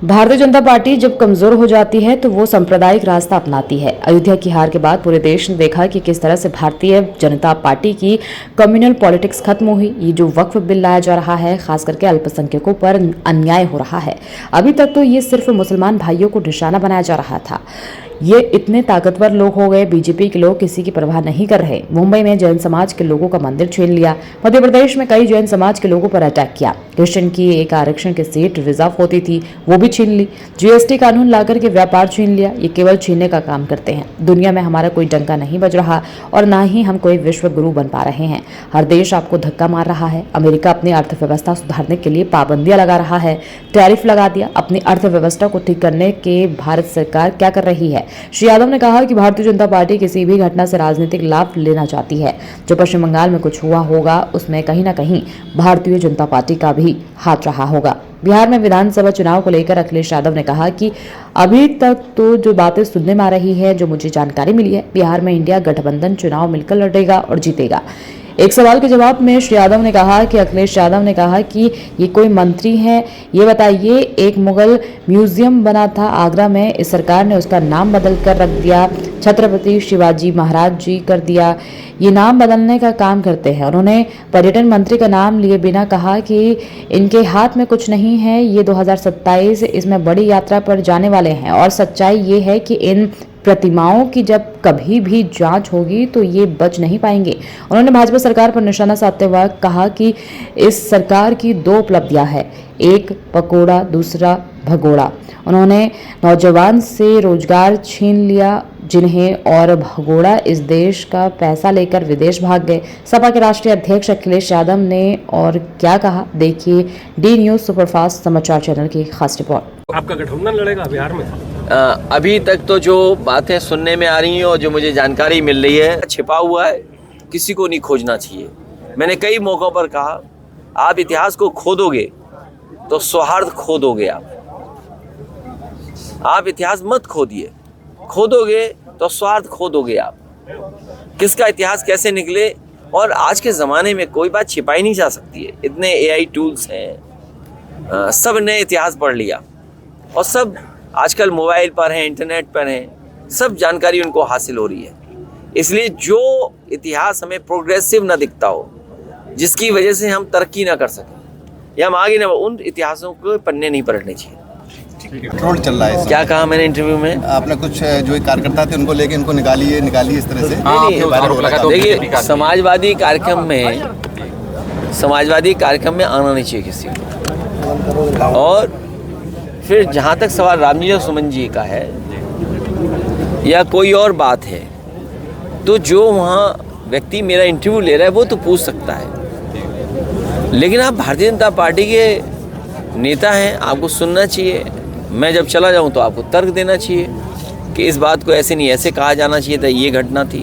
Bharatiya Janata party जब कमजोर हो जाती है तो वो सांप्रदायिक रास्ता अपनाती है। अयोध्या की हार के बाद पूरे देश ने देखा कि किस तरह से भारतीय जनता पार्टी की कम्युनल पॉलिटिक्स खत्म हुई। ये जो वक्फ बिल लाया जा रहा है, खास करके अल्पसंख्यकों पर अन्याय हो रहा है। अभी तक तो ये सिर्फ मुसलमान भाइयों को निशाना बनाया जा रहा था। ये इतने ताकतवर लोग हो गए, बीजेपी के लोग किसी की परवाह नहीं कर रहे। मुंबई में जैन समाज के लोगों का मंदिर छीन लिया। मध्य प्रदेश में कई जैन समाज के लोगों पर अटैक किया। क्रिश्चियन की एक आरक्षण की सीट रिजर्व होती थी, वो भी छीन ली। जीएसटी कानून लाकर के व्यापार छीन लिया। ये केवल छीनने का काम करते हैं। दुनिया में हमारा कोई डंका नहीं बज रहा और ना ही हम कोई विश्व गुरु बन पा रहे हैं। हर देश आपको धक्का मार रहा है। अमेरिका अपनी अर्थव्यवस्था सुधारने के लिए पाबंदियां लगा रहा है, टैरिफ लगा दिया। अपनी अर्थव्यवस्था को ठीक करने के भारत सरकार क्या कर रही है? श्री यादव ने कहा कि भारतीय जनता पार्टी किसी भी घटना से राजनीतिक लाभ लेना चाहती है। जो पश्चिम बंगाल में कुछ हुआ होगा, उसमें कहीं ना कहीं भारतीय जनता पार्टी का भी हाथ रहा होगा। बिहार में विधानसभा चुनाव को लेकर अखिलेश यादव ने कहा कि अभी तक तो जो बातें सुनने में आ रही है, जो मुझे जानकारी मिली है, बिहार में इंडिया गठबंधन चुनाव मिलकर लड़ेगा और जीतेगा। एक सवाल के जवाब में श्री यादव ने कहा कि अखिलेश यादव ने कहा कि ये कोई मंत्री हैं, ये बताइए। एक मुगल म्यूजियम बना था आगरा में, इस सरकार ने उसका नाम बदल कर रख दिया, छत्रपति शिवाजी महाराज जी कर दिया। ये नाम बदलने का काम करते हैं। उन्होंने पर्यटन मंत्री का नाम लिए बिना कहा कि इनके हाथ में कुछ नहीं है, ये 2027 इसमें बड़ी यात्रा पर जाने वाले हैं और सच्चाई ये है कि इन प्रतिमाओं की जब कभी भी जांच होगी तो ये बच नहीं पाएंगे। उन्होंने भाजपा सरकार पर निशाना साधते हुए कहा कि इस सरकार की दो उपलब्धियां हैं, एक पकोड़ा, दूसरा भगोड़ा। उन्होंने नौजवान से रोजगार छीन लिया, जिन्हें और भगोड़ा इस देश का पैसा लेकर विदेश भाग गए। सपा के राष्ट्रीय अध्यक्ष अखिलेश यादव ने और क्या कहा, देखिए डी न्यूज सुपरफास्ट समाचार चैनल की खास रिपोर्ट। आपका गठबंधन लड़ेगा बिहार में? अभी तक तो जो बातें सुनने में आ रही हैं और जो मुझे जानकारी मिल रही है, छिपा हुआ है, किसी को नहीं खोजना चाहिए। मैंने कई मौक़ों पर कहा, आप इतिहास को खोदोगे तो सौहार्द खो दोगे। आप इतिहास मत खोदिए, खोदोगे तो स्वार्थ खो दोगे आप। किसका इतिहास कैसे निकले, और आज के ज़माने में कोई बात छिपाई नहीं जा सकती है। इतने AI टूल्स हैं, सब ने इतिहास पढ़ लिया और सब आजकल मोबाइल पर हैं, इंटरनेट पर हैं, सब जानकारी उनको हासिल हो रही है। इसलिए जो इतिहास हमें प्रोग्रेसिव ना दिखता हो, जिसकी वजह से हम तरक्की ना कर सकें या हम आगे ना, उन इतिहासों को पन्ने नहीं पलटने चाहिए। ट्रोल चल रहा है। क्या कहा मैंने इंटरव्यू में? आपने कुछ जो कार्यकर्ता थे उनको लेके इनको निकालिए इस तरह से। देखिए, समाजवादी कार्यक्रम में आना नहीं चाहिए किसी को। और फिर जहाँ तक सवाल रामजी और सुमन जी का है या कोई और बात है, तो जो वहाँ व्यक्ति मेरा इंटरव्यू ले रहा है वो तो पूछ सकता है, लेकिन आप भारतीय जनता पार्टी के नेता हैं, आपको सुनना चाहिए। मैं जब चला जाऊँ तो आपको तर्क देना चाहिए कि इस बात को ऐसे नहीं ऐसे कहा जाना चाहिए था, ये घटना थी।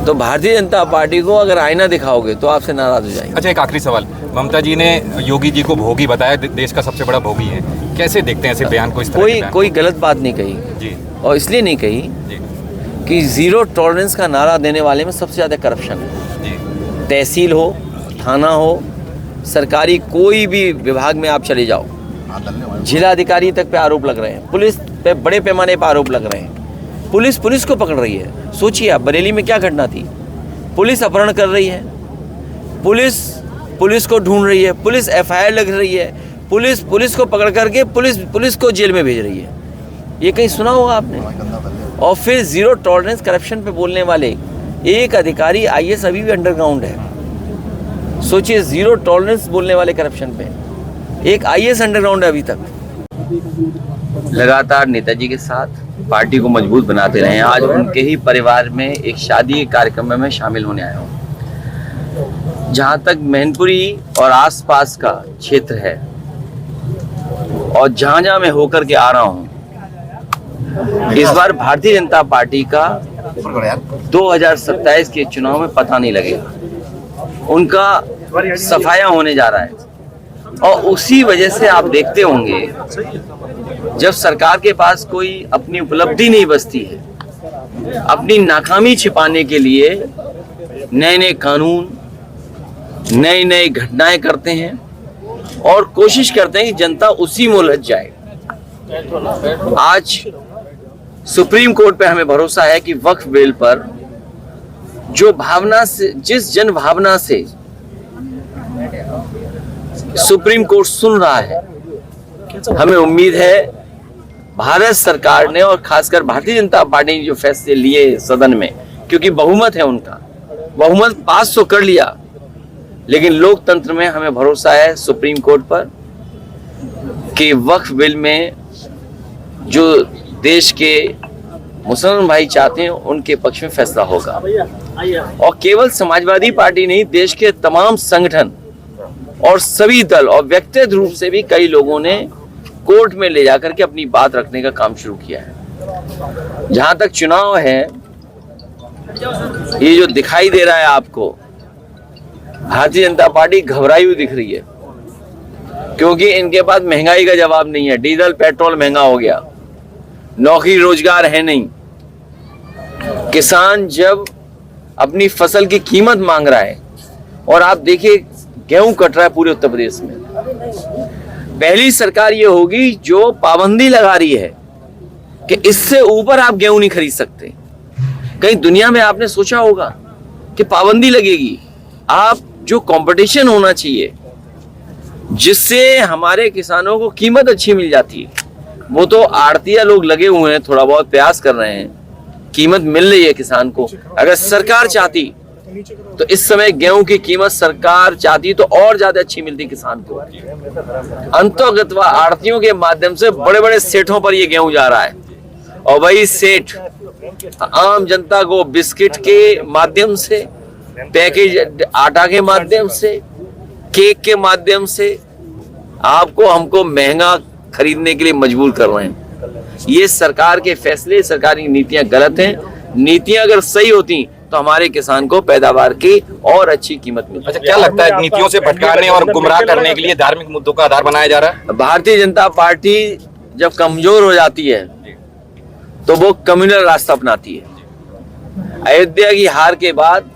तो भारतीय जनता पार्टी को अगर आईना दिखाओगे तो आपसे नाराज हो जाएंगे। अच्छा, एक आखिरी सवाल। ममता जी ने योगी जी को भोगी बताया, देश का सबसे बड़ा भोगी है। कैसे देखते हैं ऐसे बयान को? इस तरह कोई गलत बात नहीं कही जी, और इसलिए नहीं कही कि जीरो टॉलरेंस का नारा देने वाले में सबसे ज़्यादा करप्शन है जी। तहसील हो, थाना हो, सरकारी कोई भी विभाग में आप चले जाओ, जिलाधिकारी तक पे आरोप लग रहे हैं, पुलिस पे बड़े पैमाने पर आरोप लग रहे हैं। पुलिस को पकड़ रही है। सोचिए आप, बरेली में क्या घटना थी, पुलिस अपहरण कर रही है, पुलिस को ढूंढ रही है, पुलिस FIR लग रही है, पुलिस को पकड़ करके पुलिस को जेल में भेज रही है। ये कहीं सुना होगा आपने? और फिर जीरो टॉलरेंस करप्शन पे बोलने वाले एक अधिकारी IAS अभी भी अंडरग्राउंड है। सोचिए, जीरो टॉलरेंस बोलने वाले करप्शन पे एक IAS अंडरग्राउंड है अभी तक। लगातार नेताजी के साथ पार्टी को मजबूत बनाते रहे हैं। आज उनके ही परिवार में एक शादी कार्यक्रम में मैं शामिल होने आया हूँ। जहाँ तक मैनपुरी और आसपास का क्षेत्र है और जहाँ मैं होकर के आ रहा हूँ, इस बार भारतीय जनता पार्टी का 2027 के चुनाव में पता नहीं लगेगा। उनका सफाया होने जा रहा है और उसी वजह से आप देखते होंगे, जब सरकार के पास कोई अपनी उपलब्धि नहीं बचती है, अपनी नाकामी छिपाने के लिए नए नए कानून, नई नई घटनाएं करते हैं और कोशिश करते हैं कि जनता उसी में उलझ जाए। आज सुप्रीम कोर्ट पे हमें भरोसा है कि वक्फ बिल पर जो भावना से, जिस जन भावना से सुप्रीम कोर्ट सुन रहा है, हमें उम्मीद है भारत सरकार ने और खासकर भारतीय जनता पार्टी ने जो फैसले लिए सदन में, क्योंकि बहुमत है उनका, बहुमत पास तो कर लिया, लेकिन लोकतंत्र में हमें भरोसा है सुप्रीम कोर्ट पर कि वक्फ बिल में जो देश के मुसलमान भाई चाहते हैं उनके पक्ष में फैसला होगा। और केवल समाजवादी पार्टी नहीं, देश के तमाम संगठन और सभी दल और व्यक्तिगत रूप से भी कई लोगों ने कोर्ट में ले जाकर के अपनी बात रखने का काम शुरू किया है। जहां तक चुनाव है, ये जो दिखाई दे रहा है आपको, भारतीय जनता पार्टी घबराई हुई दिख रही है, क्योंकि इनके पास महंगाई का जवाब नहीं है। डीजल पेट्रोल महंगा हो गया, नौकरी रोजगार है नहीं, किसान जब अपनी फसल की कीमत मांग रहा है, और आप देखिए गेहूं कट रहा है पूरे उत्तर प्रदेश में। पहली सरकार ये होगी जो पाबंदी लगा रही है कि इससे ऊपर आप गेहूं नहीं खरीद सकते। कहीं दुनिया में आपने सोचा होगा कि पाबंदी लगेगी? आप जो कंपटीशन होना चाहिए जिससे हमारे किसानों को कीमत अच्छी मिल जाती है, वो तो आड़तिया लोग लगे हुए हैं, थोड़ा बहुत प्रयास कर रहे हैं, कीमत मिल रही है किसान को। अगर सरकार चाहती तो इस समय गेहूं की कीमत सरकार चाहती तो और ज्यादा अच्छी मिलती किसान को। अंतर्गत व आड़तियों के माध्यम से बड़े बड़े सेठों पर ये गेहूं जा रहा है, और वही सेठ आम जनता को बिस्किट के माध्यम से, पैकेज आटा के माध्यम से, केक के माध्यम से आपको हमको महंगा खरीदने के लिए मजबूर कर रहे हैं। ये सरकार के फैसले, सरकार की नीतियां गलत हैं। नीतियां अगर सही होती तो हमारे किसान को पैदावार की और अच्छी कीमत मिलती। अच्छा, क्या लगता है नीतियों से भटकाने और गुमराह करने के लिए धार्मिक मुद्दों का आधार बनाया जा रहा है? भारतीय जनता पार्टी जब कमजोर हो जाती है तो वो कम्युनल रास्ता अपनाती है। अयोध्या की हार के बाद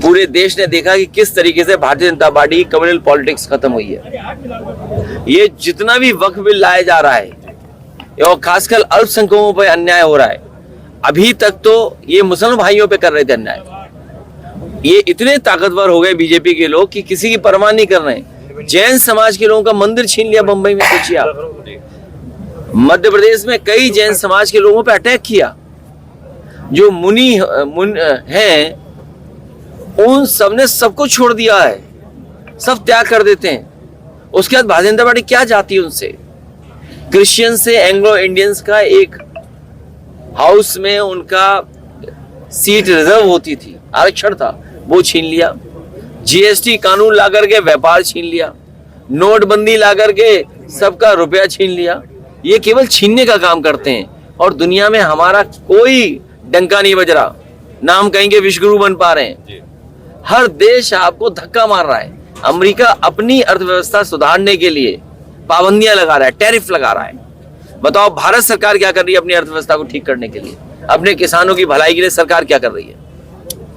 पूरे देश ने देखा कि किस तरीके से भारतीय जनता पार्टी की कम्युनल पॉलिटिक्स खत्म हुई है। ये जितना भी वक्फ बिल लाया जा रहा है और खासकर अल्पसंख्यकों पर अन्याय हो रहा है, अभी तक तो ये मुसलमान भाइयों पे कर रहे थे अन्याय, ये इतने ताकतवर हो गए बीजेपी के लोग कि किसी की परवाह नहीं कर रहे हैं। जैन समाज के लोगों का मंदिर छीन लिया मुंबई में, सोचिए आप। मध्य प्रदेश में कई जैन समाज के लोगों पे अटैक किया। जो मुनि हैं उन सबने सबको छोड़ दिया है, सब त्याग कर देते हैं। उसके बाद भारतीय जनता पार्टी क्या चाहती है उनसे? क्रिश्चियन से एंग्लो इंडियंस का एक हाउस में उनका सीट रिजर्व होती थी, आरक्षण था, वो छीन लिया। जीएसटी कानून लाकर के व्यापार छीन लिया, नोटबंदी लाकर के सबका रुपया छीन लिया। ये केवल छीनने का काम करते हैं और दुनिया में हमारा कोई डंका नहीं बज रहा, ना हम कहेंगे विश्वगुरु बन पा रहे हैं। हर देश आपको धक्का मार रहा है। अमेरिका अपनी अर्थव्यवस्था सुधारने के लिए पाबंदियां लगा रहा है, टैरिफ लगा रहा है। बताओ भारत सरकार क्या कर रही है अपनी अर्थव्यवस्था को ठीक करने के लिए? अपने किसानों की भलाई के लिए सरकार क्या कर रही है?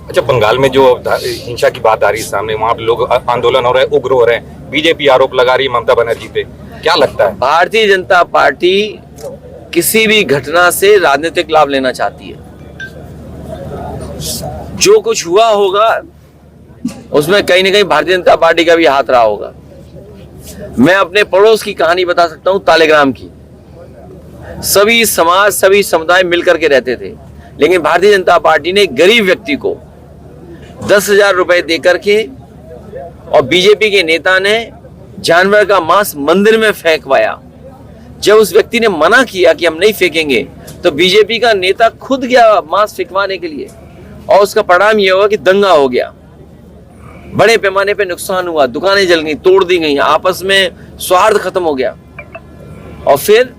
अच्छा, बंगाल में जो हिंसा की बात आ रही है सामने, वहाँ पे लोग आंदोलन हो रहे हैं, उग्र हो रहे हैं, बीजेपी आरोप लगा रही है ममता बनर्जी पे, क्या लगता है? भारतीय जनता पार्टी किसी भी घटना से राजनीतिक लाभ लेना चाहती है। जो कुछ हुआ होगा उसमें कहीं ना कहीं भारतीय जनता पार्टी का भी हाथ रहा होगा। मैं अपने पड़ोस की कहानी बता सकता हूं, तालेग्राम की। सभी समाज, सभी समुदाय मिलकर के रहते थे, लेकिन भारतीय जनता पार्टी ने गरीब व्यक्ति को 10,000 रुपए देकर के और बीजेपी के नेता ने जानवर का मांस मंदिर में फेंकवाया। जब उस व्यक्ति ने मना किया कि हम नहीं फेंकेंगे, तो बीजेपी का नेता खुद गया मांस फेंकवाने के लिए, और उसका परिणाम यह हुआ कि दंगा हो गया, बड़े पैमाने पे नुकसान हुआ, दुकानें जल गई, तोड़ दी गई, आपस में सौहार्द खत्म हो गया। और फिर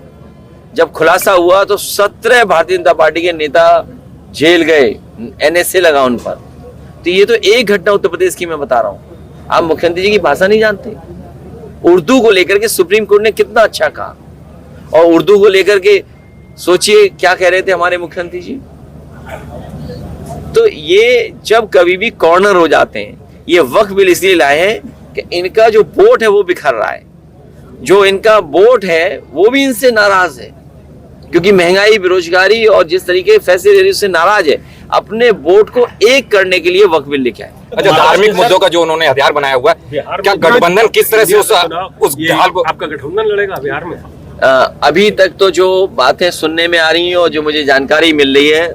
जब खुलासा हुआ तो 17 भारतीय जनता पार्टी के नेता जेल गए, एनएसए लगा उन पर। तो ये तो एक घटना उत्तर प्रदेश की मैं बता रहा हूं। आप मुख्यमंत्री जी की भाषा नहीं जानते? उर्दू को लेकर के सुप्रीम कोर्ट ने कितना अच्छा कहा, और उर्दू को लेकर के सोचिए क्या कह रहे थे हमारे मुख्यमंत्री जी। तो ये जब कभी भी कॉर्नर हो जाते हैं, ये वक्फ बिल इसलिए लाए हैं कि कि इनका जो वोट है वो बिखर रहा है, जो इनका वोट है वो भी इनसे नाराज है, क्योंकि महंगाई, बेरोजगारी और जिस तरीके फैसले ले रही उससे नाराज है। अपने वोट को एक करने के लिए वक्फ बिल लेके आए। अच्छा, धार्मिक मुद्दों का जो उन्होंने हथियार बनाया हुआ है, क्या गठबंधन किस तरह से उस हाल को, आपका गठबंधन लड़ेगा बिहार में? अभी तक तो जो बातें सुनने में आ रही हैं और जो मुझे जानकारी मिल रही है